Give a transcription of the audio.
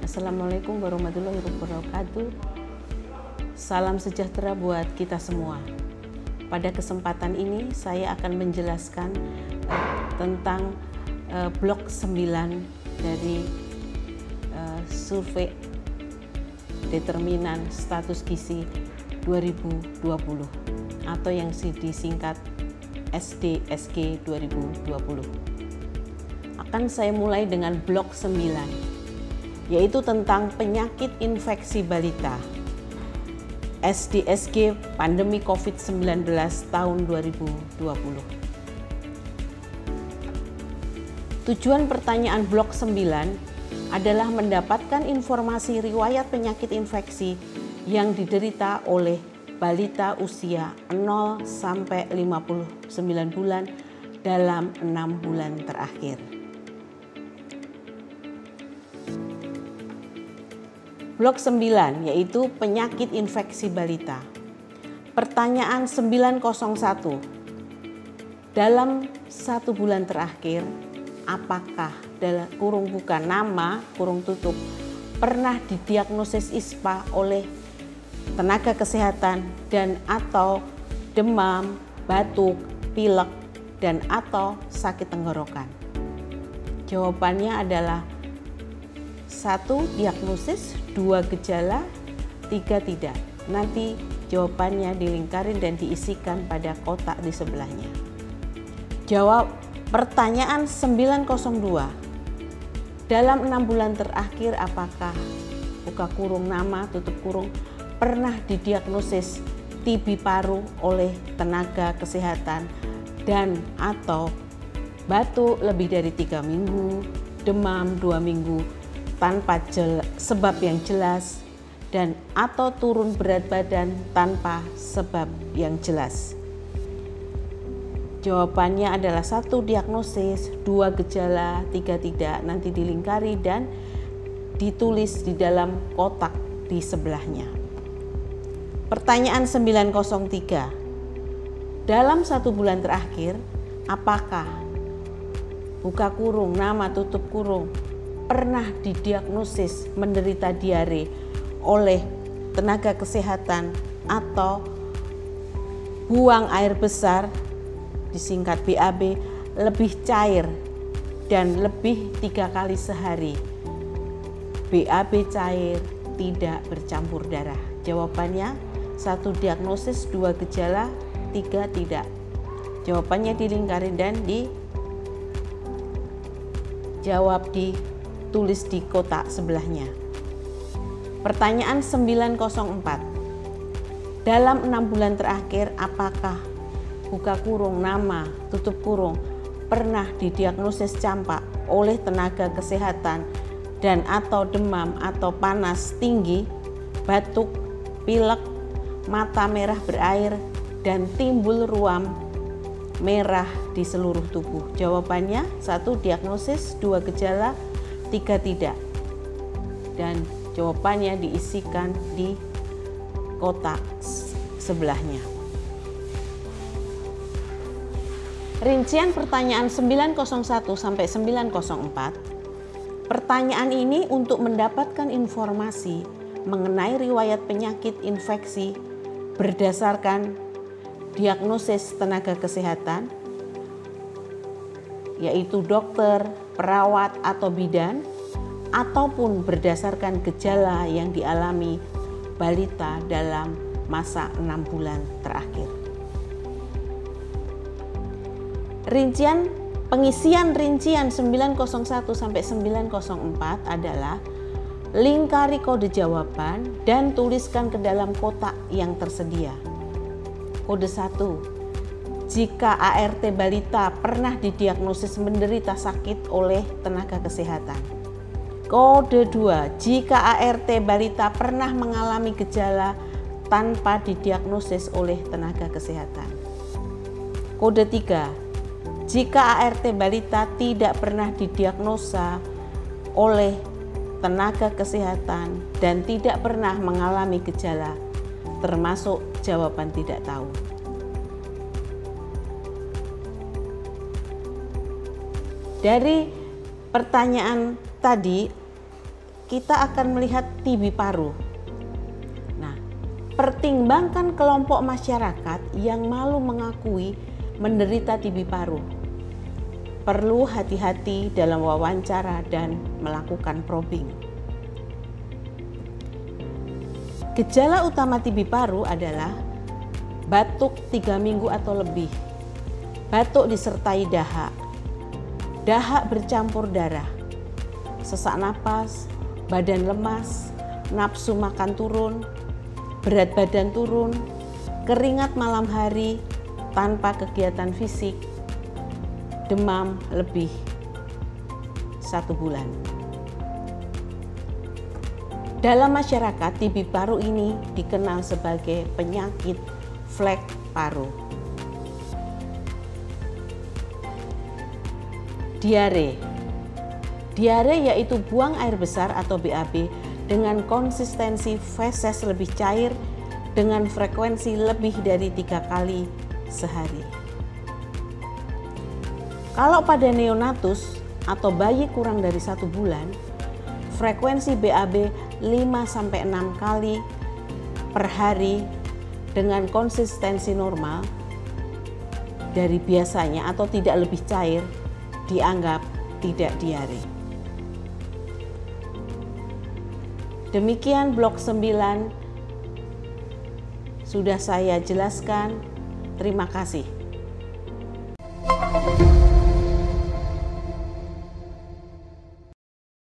Assalamualaikum warahmatullahi wabarakatuh. Salam sejahtera buat kita semua. Pada kesempatan ini saya akan menjelaskan tentang blok 9 dari survei determinan status gizi 2020 atau yang disingkat SDSG 2020. Akan saya mulai dengan blok 9, yaitu tentang penyakit infeksi balita SDSG pandemi COVID-19 tahun 2020. Tujuan pertanyaan blok 9 adalah mendapatkan informasi riwayat penyakit infeksi yang diderita oleh balita usia 0 sampai 59 bulan dalam 6 bulan terakhir. Blok 9 yaitu penyakit infeksi balita. Pertanyaan 901. Dalam 1 bulan terakhir, apakah kurung buka nama, kurung tutup, pernah didiagnosis ISPA oleh tenaga kesehatan dan atau demam, batuk, pilek, dan atau sakit tenggorokan? Jawabannya adalah 1 diagnosis, 2 gejala, 3 tidak. Nanti jawabannya dilingkarin dan diisikan pada kotak di sebelahnya. Jawab pertanyaan 902. Dalam 6 bulan terakhir apakah buka kurung nama tutup kurung pernah didiagnosis TB paru oleh tenaga kesehatan dan atau batuk lebih dari 3 minggu, demam 2 minggu tanpa sebab yang jelas dan atau turun berat badan tanpa sebab yang jelas? Jawabannya adalah 1 diagnosis, 2 gejala, 3 tidak. Nanti dilingkari dan ditulis di dalam kotak di sebelahnya. Pertanyaan 903. Dalam 1 bulan terakhir, apakah buka kurung nama tutup kurung pernah didiagnosis menderita diare oleh tenaga kesehatan atau buang air besar disingkat BAB lebih cair dan lebih 3 kali sehari? BAB cair tidak bercampur darah. Jawabannya 1 diagnosis, 2 gejala, 3 tidak. Jawabannya dilingkarin dan dijawab tulis di kotak sebelahnya. Pertanyaan 904. Dalam 6 bulan terakhir apakah buka kurung nama tutup kurung pernah didiagnosis campak oleh tenaga kesehatan dan atau demam atau panas tinggi, batuk, pilek, mata merah berair dan timbul ruam merah di seluruh tubuh? Jawabannya 1 diagnosis, 2 gejala, 3 tidak. Dan jawabannya diisikan di kotak sebelahnya. Rincian pertanyaan 901 sampai 904. Pertanyaan ini untuk mendapatkan informasi mengenai riwayat penyakit infeksi berdasarkan diagnosis tenaga kesehatan, yaitu dokter, perawat atau bidan, ataupun berdasarkan gejala yang dialami balita dalam masa 6 bulan terakhir. Pengisian rincian 901 sampai 904 adalah lingkari kode jawaban dan tuliskan ke dalam kotak yang tersedia. Kode 1. Jika ART balita pernah didiagnosis menderita sakit oleh tenaga kesehatan. Kode 2. Jika ART balita pernah mengalami gejala tanpa didiagnosis oleh tenaga kesehatan. Kode 3. Jika ART balita tidak pernah didiagnosa oleh tenaga kesehatan dan tidak pernah mengalami gejala, termasuk jawaban tidak tahu. Dari pertanyaan tadi, kita akan melihat TB paru. Nah, pertimbangkan kelompok masyarakat yang malu mengakui menderita TB paru. Perlu hati-hati dalam wawancara dan melakukan probing. Gejala utama TB paru adalah batuk 3 minggu atau lebih, batuk disertai dahak, dahak bercampur darah, sesak napas, badan lemas, nafsu makan turun, berat badan turun, keringat malam hari tanpa kegiatan fisik, demam lebih 1 bulan. Dalam masyarakat, TB paru ini dikenal sebagai penyakit flek paru. Diare. Diare yaitu buang air besar atau BAB dengan konsistensi feses lebih cair dengan frekuensi lebih dari 3 kali sehari. Kalau pada neonatus atau bayi kurang dari 1 bulan, frekuensi BAB 5-6 kali per hari dengan konsistensi normal dari biasanya atau tidak lebih cair, dianggap tidak diare. Demikian blok 9 sudah saya jelaskan. Terima kasih.